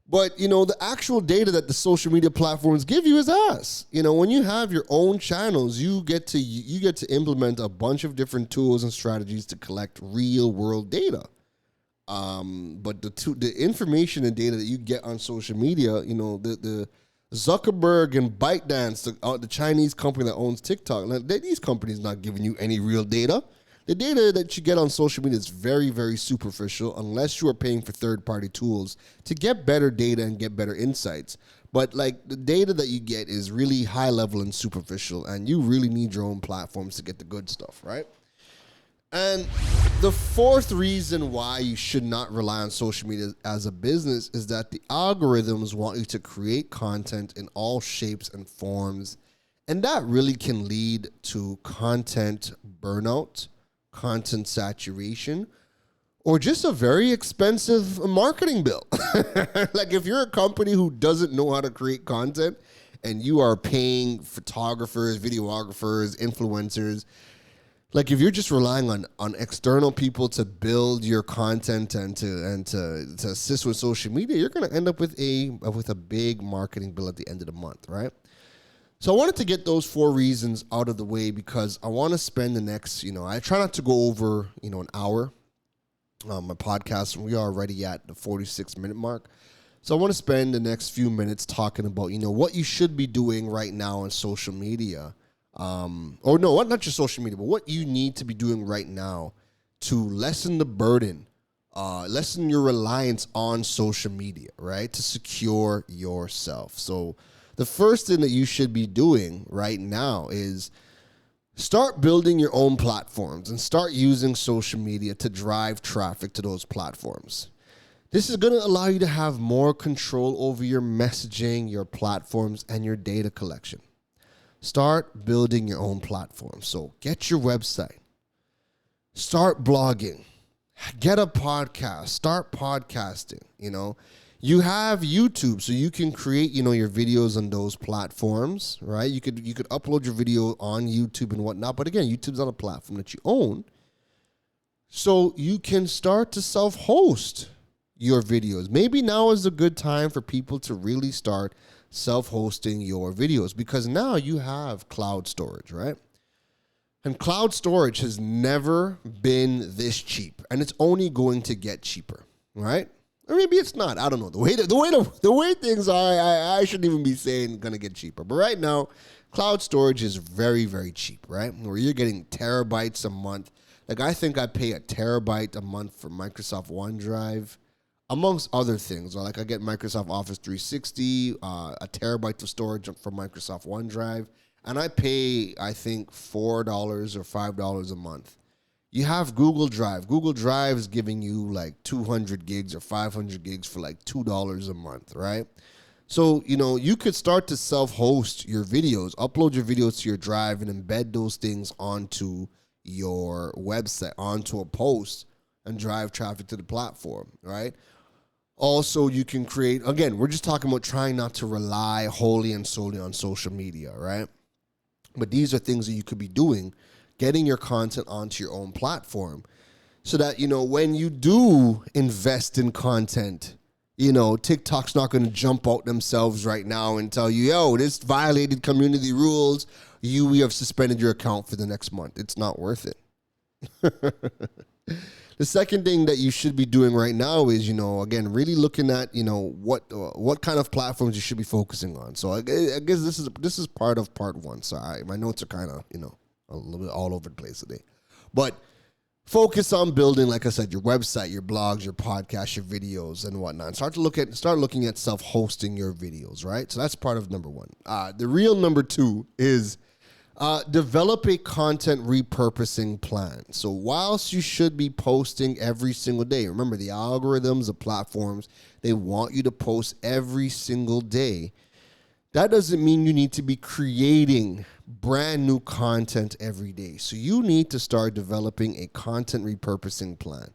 But, the actual data that the social media platforms give you is ass. When you have your own channels, you get to implement a bunch of different tools and strategies to collect real-world data. But the information and data that you get on social media, you know, the Zuckerberg and ByteDance, the Chinese company that owns TikTok, these companies not giving you any real data. The data that you get on social media is very, very superficial unless you are paying for third-party tools to get better data and get better insights. But like the data that you get is really high level and superficial, and you really need your own platforms to get the good stuff, right? And the fourth reason why you should not rely on social media as a business is that the algorithms want you to create content in all shapes and forms. And that really can lead to content burnout, content saturation, or just a very expensive marketing bill. Like if you're a company who doesn't know how to create content and you are paying photographers, videographers, influencers, like if you're just relying on external people to build your content and to assist with social media, you're going to end up with a big marketing bill at the end of the month, right? So I wanted to get those 4 reasons out of the way because I want to spend the next, I try not to go over, an hour. My podcast, we are already at the 46-minute mark. So I want to spend the next few minutes talking about, what you should be doing right now on social media. Not just social media, but what you need to be doing right now to lessen the burden, lessen your reliance on social media, right? To secure yourself. So the first thing that you should be doing right now is start building your own platforms and start using social media to drive traffic to those platforms. This is going to allow you to have more control over your messaging, your platforms, and your data collection. Start building your own platform. So get your website. Start blogging. Get a podcast. Start podcasting. You have YouTube, so you can create, your videos on those platforms, right? You could upload your video on YouTube and whatnot. But again, YouTube's not a platform that you own. So you can start to self-host your videos. Maybe now is a good time for people to really start self-hosting your videos because now you have cloud storage, right? And cloud storage has never been this cheap, and it's only going to get cheaper, right? Or maybe it's not. I don't know. The way things are, I shouldn't even be saying going to get cheaper. But right now, cloud storage is very, very cheap, right? Where you're getting terabytes a month. Like I think I pay a terabyte a month for Microsoft OneDrive, amongst other things. Like I get Microsoft Office 360, a terabyte of storage for Microsoft OneDrive, and I pay, I think, $4 or $5 a month. You have Google Drive. Google Drive is giving you like 200 gigs or 500 gigs for like $2 a month, right? So, you could start to self-host your videos, upload your videos to your drive, and embed those things onto your website, onto a post, and drive traffic to the platform, right? Also, you can create, again, we're just talking about trying not to rely wholly and solely on social media, right? But these are things that you could be doing, getting your content onto your own platform so that, when you do invest in content, TikTok's not going to jump out themselves right now and tell you, yo, this violated community rules. We have suspended your account for the next month. It's not worth it. The second thing that you should be doing right now is, again, really looking at, what kind of platforms you should be focusing on. So I guess this is part of part 1. So my notes are kind of, a little bit all over the place today. But focus on building, like I said, your website, your blogs, your podcasts, your videos, and whatnot. Start looking at self-hosting your videos, right? So that's part of number 1. The real number 2 is develop a content repurposing plan. So whilst you should be posting every single day, remember the algorithms, the platforms, they want you to post every single day. That doesn't mean you need to be creating brand new content every day. So you need to start developing a content repurposing plan.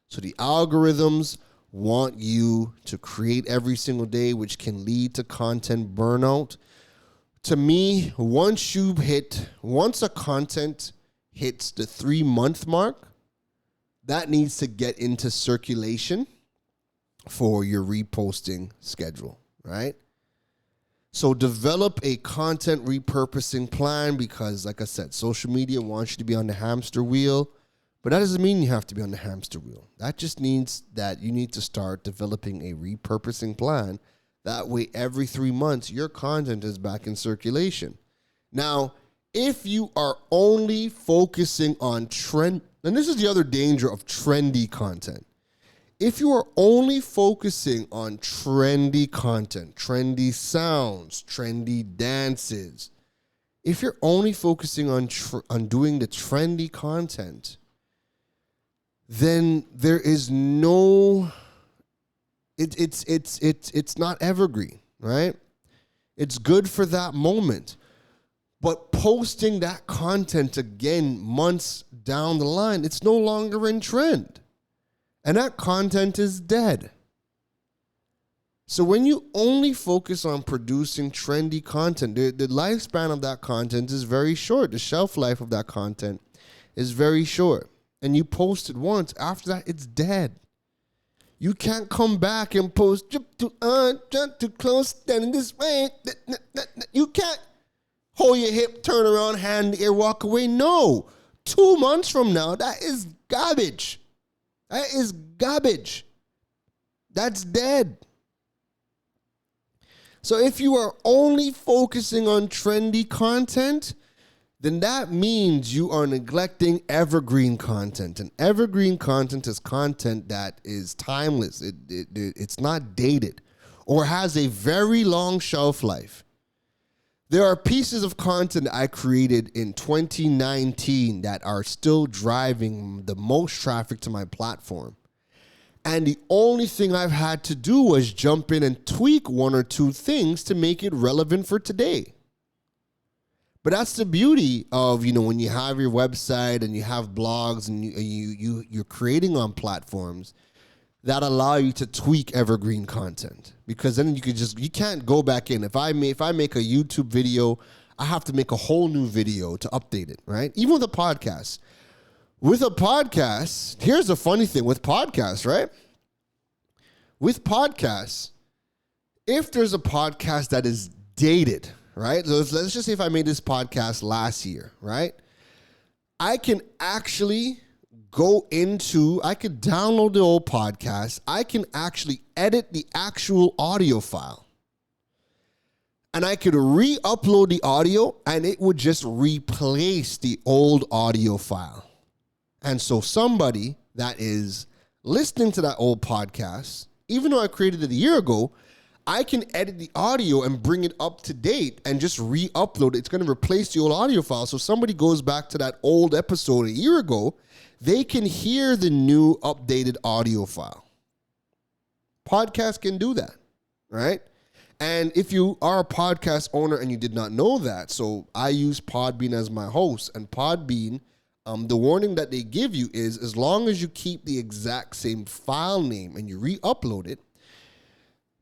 So the algorithms want you to create every single day, which can lead to content burnout. To me, once a content hits the 3-month mark, that needs to get into circulation for your reposting schedule, right? So develop a content repurposing plan because, like I said, social media wants you to be on the hamster wheel. But that doesn't mean you have to be on the hamster wheel. That just means that you need to start developing a repurposing plan. That way, every 3 months, your content is back in circulation. Now, if you are only focusing on trend, and this is the other danger of trendy content. If you are only focusing on trendy content, trendy sounds, trendy dances, if you're only focusing on doing the trendy content, then there is no, it's not evergreen, right? It's good for that moment. But posting that content again months down the line, it's no longer in trend. And that content is dead. So when you only focus on producing trendy content, the lifespan of that content is very short. The shelf life of that content is very short. And you post it once. After that, it's dead. You can't come back and post, jump too close, standing this way. You can't hold your hip, turn around, hand in the air, walk away. No. 2 months from now, that is garbage. That is garbage. That's dead. So if you are only focusing on trendy content, then that means you are neglecting evergreen content. And evergreen content is content that is timeless. It's not dated or has a very long shelf life. There are pieces of content I created in 2019 that are still driving the most traffic to my platform. And the only thing I've had to do was jump in and tweak 1 or 2 things to make it relevant for today. But that's the beauty of, when you have your website and you have blogs and you're creating on platforms that allow you to tweak evergreen content, because then you can't go back in. If I make a YouTube video, I have to make a whole new video to update it, right? Even with a podcast. With a podcast, here's the funny thing with podcasts, right? With podcasts, if there's a podcast that is dated, right? So let's just say if I made this podcast last year, right? I can actually I could download the old podcast. I can actually edit the actual audio file. And I could re-upload the audio and it would just replace the old audio file. And so somebody that is listening to that old podcast, even though I created it a year ago, I can edit the audio and bring it up to date and just re-upload it. It's going to replace the old audio file. So if somebody goes back to that old episode a year ago, they can hear the new updated audio file. Podcasts can do that, right? And if you are a podcast owner and you did not know that, so I use Podbean as my host, and Podbean, the warning that they give you is as long as you keep the exact same file name and you re-upload it,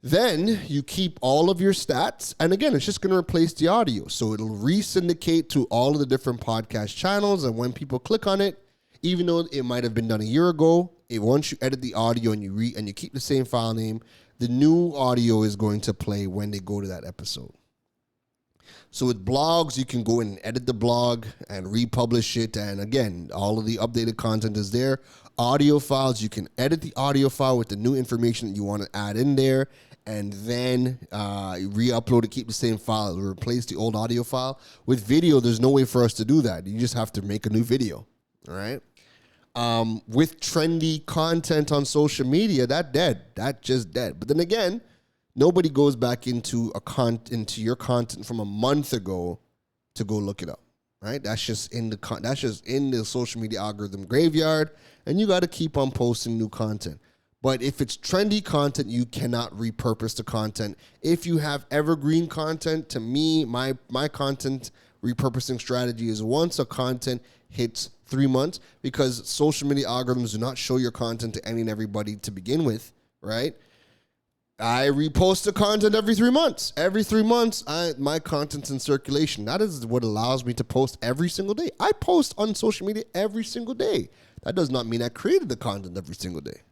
then you keep all of your stats. And again, it's just going to replace the audio. So it'll re-syndicate to all of the different podcast channels. And when people click on it, even though it might have been done a year ago, once you edit the audio and you keep the same file name, the new audio is going to play when they go to that episode. So with blogs, you can go in and edit the blog and republish it. And again, all of the updated content is there. Audio files, you can edit the audio file with the new information that you want to add in there, and then re-upload it, keep the same file, replace the old audio file. With video, there's no way for us to do that. You just have to make a new video, all right? With trendy content on social media, that's just dead. But then again, nobody goes back into your content from a month ago to go look it up, right? That's just in the social media algorithm graveyard, and you got to keep on posting new content. But if it's trendy content, you cannot repurpose the content. If you have evergreen content, to me, my content repurposing strategy is once a content hits 3 months, because social media algorithms do not show your content to any and everybody to begin with, right? I repost the content every 3 months. Every 3 months, my content's in circulation. That is what allows me to post every single day. I post on social media every single day. That does not mean I created the content every single day.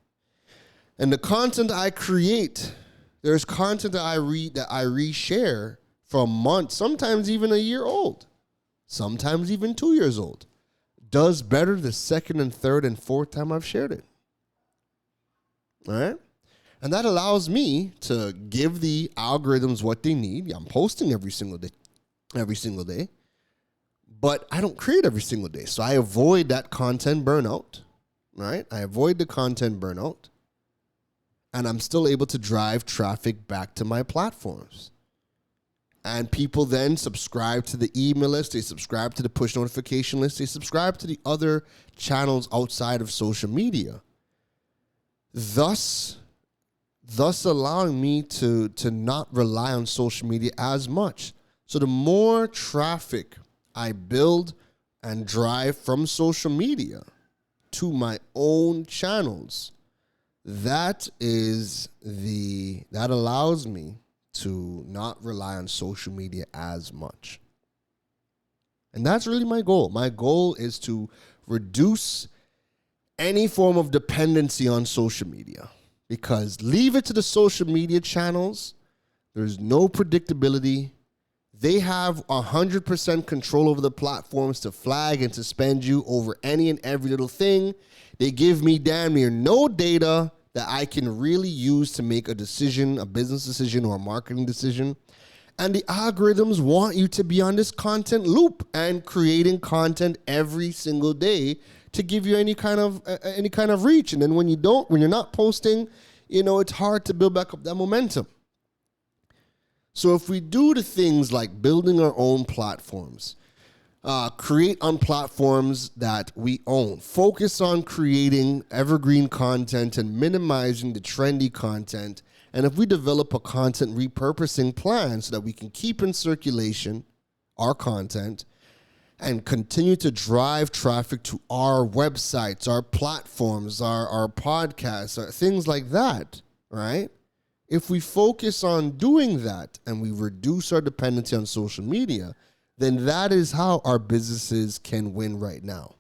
And the content I create, there's content that I read that I reshare from months, sometimes even a year old, sometimes even 2 years old. does better the second and third and fourth time I've shared it. All right? And that allows me to give the algorithms what they need. Yeah, I'm posting every single day. But I don't create every single day. So I avoid that content burnout, right? I avoid the content burnout. And I'm still able to drive traffic back to my platforms. And people then subscribe to the email list. They subscribe to the push notification list. They subscribe to the other channels outside of social media. Thus allowing me to not rely on social media as much. So the more traffic I build and drive from social media to my own channels, that allows me to not rely on social media as much. And that's really my goal. My goal is to reduce any form of dependency on social media, because leave it to the social media channels. There's no predictability. They have 100% control over the platforms to flag and suspend you over any and every little thing. They give me damn near no data that I can really use to make a decision, a business decision or a marketing decision. And the algorithms want you to be on this content loop and creating content every single day to give you any kind of reach. And then when you're not posting, it's hard to build back up that momentum. So if we do the things like building our own platforms, create on platforms that we own, focus on creating evergreen content and minimizing the trendy content, and if we develop a content repurposing plan so that we can keep in circulation our content and continue to drive traffic to our websites, our platforms, our podcasts, things like that, right? If we focus on doing that and we reduce our dependency on social media, then that is how our businesses can win right now.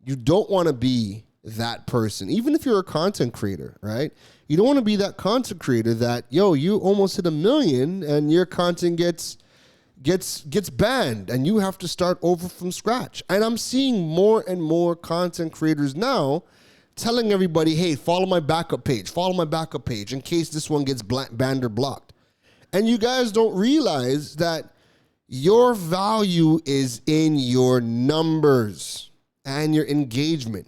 You don't want to be that person, even if you're a content creator, right? You don't want to be that content creator that, you almost hit 1 million and your content gets banned and you have to start over from scratch. And I'm seeing more and more content creators now telling everybody, hey, follow my backup page in case this one gets banned or blocked. And you guys don't realize that your value is in your numbers and your engagement.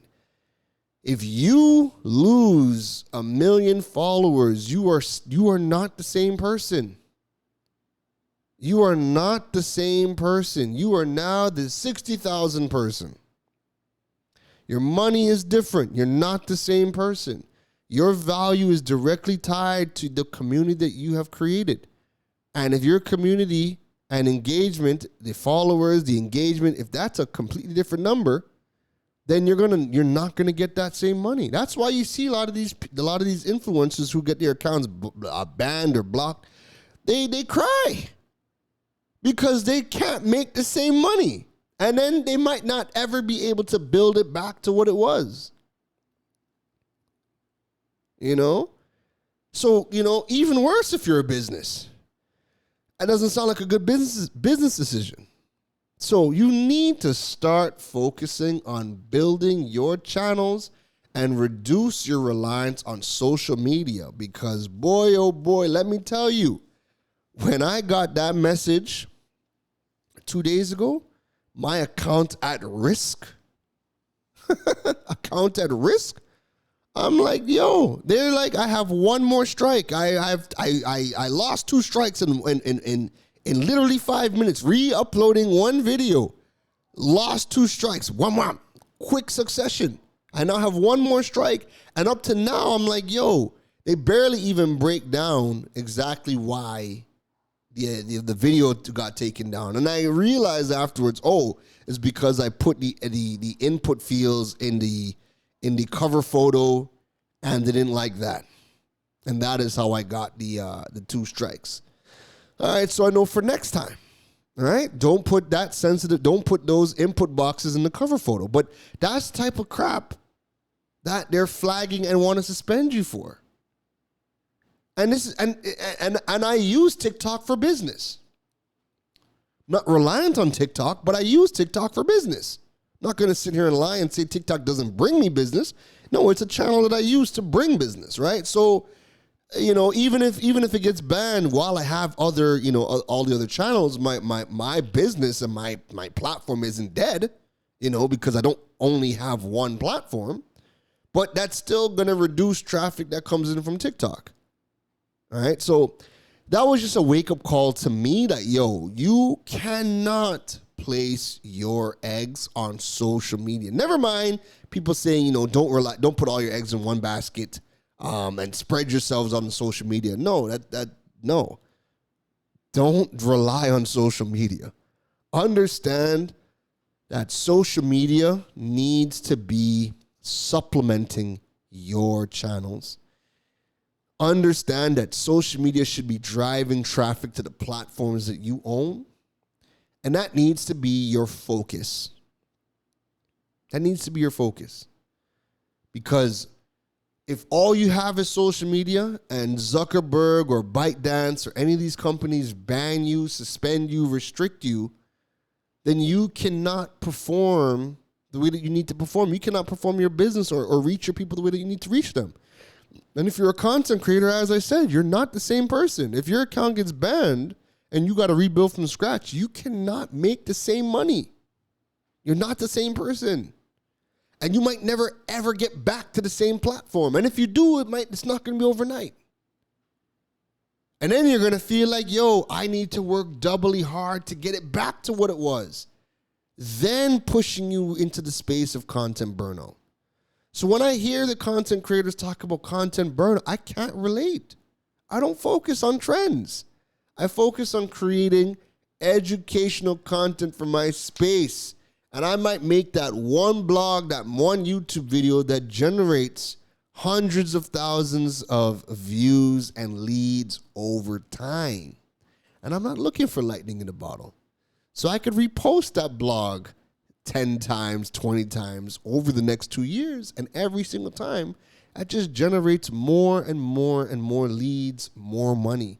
If you lose 1 million followers, you are not the same person. You are not the same person. You are now the 60,000 person. Your money is different. You're not the same person. Your value is directly tied to the community that you have created. And if your community and engagement, the followers, the engagement, if that's a completely different number, then you're not gonna get that same money. That's why you see a lot of these influencers who get their accounts banned or blocked. They cry because they can't make the same money, and then they might not ever be able to build it back to what it was. So even worse if you're a business. That doesn't sound like a good business decision. So you need to start focusing on building your channels and reduce your reliance on social media, because boy, oh boy, let me tell you, when I got that message 2 days ago, my account at risk, I'm like, they're like, I have one more strike. I lost 2 strikes in literally 5 minutes, re-uploading one video. Lost 2 strikes, one, quick succession. I now have one more strike, and up to now, I'm like, they barely even break down exactly why the video got taken down. And I realized afterwards, it's because I put the input fields in the cover photo, and they didn't like that. And that is how I got the 2 strikes. All right, so I know for next time. All right, don't put those input boxes in the cover photo. But that's the type of crap that they're flagging and want to suspend you for. And this is and I use TikTok for business. I'm not reliant on TikTok, but I use TikTok for business. I'm not going to sit here and lie and say TikTok doesn't bring me business. No, it's a channel that I use to bring business, right? So, even if it gets banned while I have other, all the other channels, my business and my platform isn't dead, because I don't only have one platform. But that's still going to reduce traffic that comes in from TikTok. All right. So that was just a wake up call to me that, you cannot place your eggs on social media. Never mind people saying, don't put all your eggs in one basket and spread yourselves on the social media. No, no. Don't rely on social media. Understand that social media needs to be supplementing your channels. Understand that social media should be driving traffic to the platforms that you own. And that needs to be your focus. That needs to be your focus. Because if all you have is social media and Zuckerberg or ByteDance or any of these companies ban you, suspend you, restrict you, then you cannot perform the way that you need to perform. You cannot perform your business or reach your people the way that you need to reach them. And if you're a content creator, as I said, you're not the same person. If your account gets banned and you got to rebuild from scratch, you cannot make the same money. You're not the same person. And you might never, ever get back to the same platform. And if you do, it's not going to be overnight. And then you're going to feel like, I need to work doubly hard to get it back to what it was. Then pushing you into the space of content burnout. So when I hear the content creators talk about content burnout, I can't relate. I don't focus on trends. I focus on creating educational content for my space. And I might make that one blog, that one YouTube video that generates hundreds of thousands of views and leads over time. And I'm not looking for lightning in a bottle. So I could repost that blog 10 times, 20 times over the next 2 years. And every single time, that just generates more and more and more leads, more money.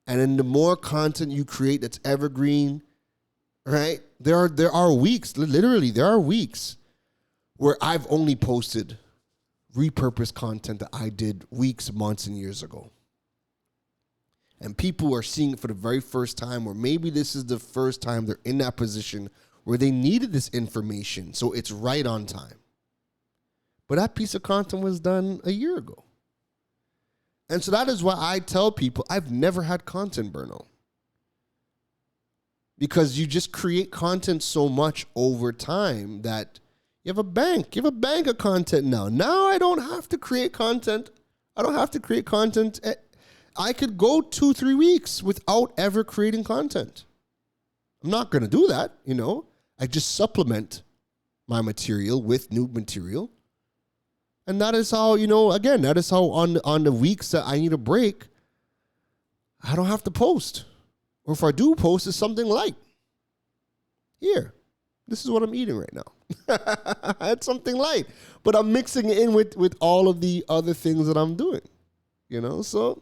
And then the more content you create that's evergreen, right? There are weeks, literally there are weeks where I've only posted repurposed content that I did weeks, months, and years ago. And people are seeing it for the very first time, or maybe this is the first time they're in that position where they needed this information, so it's right on time. But that piece of content was done a year ago. And so that is why I tell people I've never had content burnout. Because you just create content so much over time that you have a bank of content now. Now I don't have to create content. I could go 2-3 weeks without ever creating content. I'm not going to do that, I just supplement my material with new material. And that is how, that is how on the weeks that I need a break, I don't have to post. Or if I do post, it's something light. Here, this is what I'm eating right now. It's something light. But I'm mixing it in with all of the other things that I'm doing. So,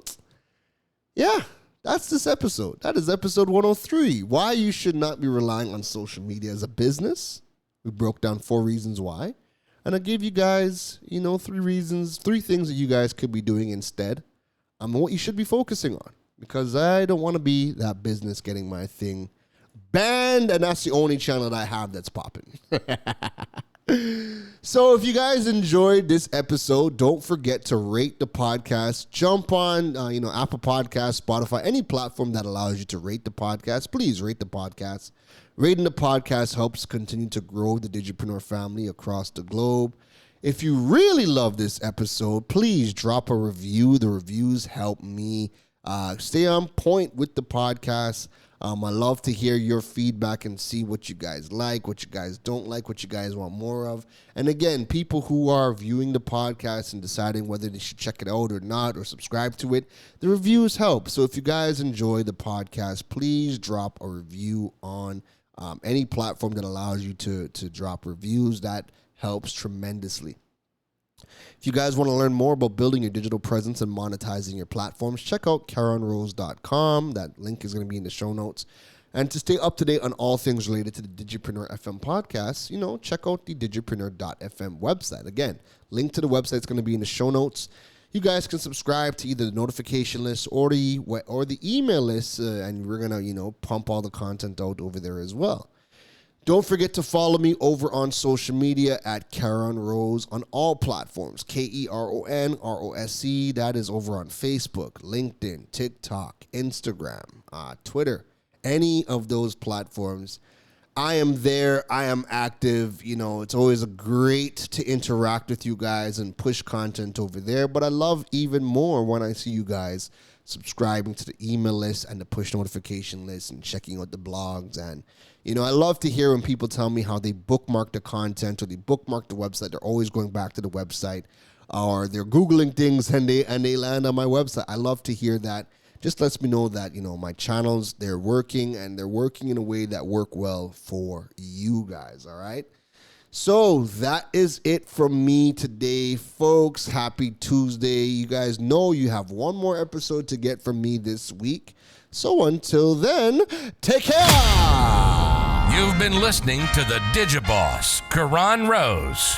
yeah, that's this episode. That is episode 103. Why you should not be relying on social media as a business. We broke down 4 reasons why. And I gave you guys, 3 things that you guys could be doing instead. What you should be focusing on. Because I don't want to be that business getting my thing banned, and that's the only channel that I have that's popping. So if you guys enjoyed this episode, don't forget to rate the podcast. Jump on, Apple Podcasts, Spotify, any platform that allows you to rate the podcast. Please rate the podcast. Rating the podcast helps continue to grow the Digipreneur family across the globe. If you really love this episode, please drop a review. The reviews help me stay on point with the podcast. I love to hear your feedback and see what you guys like, what you guys don't like, what you guys want more of. And again, people who are viewing the podcast and deciding whether they should check it out or not or subscribe to it, the reviews help. So if you guys enjoy the podcast, please drop a review on any platform that allows you to drop reviews. That helps tremendously. If you guys want to learn more about building your digital presence and monetizing your platforms, check out KaronRose.com. That link is going to be in the show notes. And to stay up to date on all things related to the Digipreneur FM podcast, check out the digipreneur.fm website. Again, link to the website is going to be in the show notes. You guys can subscribe to either the notification list or the email list, and we're going to, pump all the content out over there as well. Don't forget to follow me over on social media at Keron Rose on all platforms. KeronRosc. That is over on Facebook, LinkedIn, TikTok, Instagram, Twitter. Any of those platforms. I am there. I am active. It's always great to interact with you guys and push content over there. But I love even more when I see you guys subscribing to the email list and the push notification list and checking out the blogs. And, I love to hear when people tell me how they bookmark the content or they bookmark the website. They're always going back to the website, or they're Googling things and they land on my website. I love to hear that. Just lets me know that, my channels, they're working, and they're working in a way that work well for you guys, all right? So that is it from me today, folks. Happy Tuesday. You guys know you have one more episode to get from me this week. So until then, take care. You've been listening to the Digiboss, Keron Rose.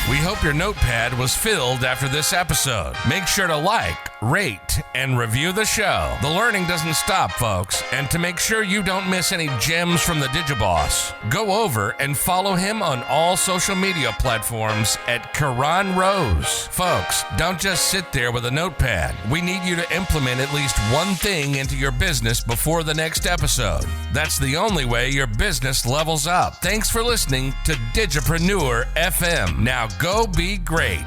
We hope your notepad was filled after this episode. Make sure to like, rate, and review the show. The learning doesn't stop, folks. And to make sure you don't miss any gems from the Digiboss, go over and follow him on all social media platforms at Keron Rose. Folks, don't just sit there with a notepad. We need you to implement at least one thing into your business before the next episode. That's the only way your business levels up. Thanks for listening to Digipreneur FM. Now go be great.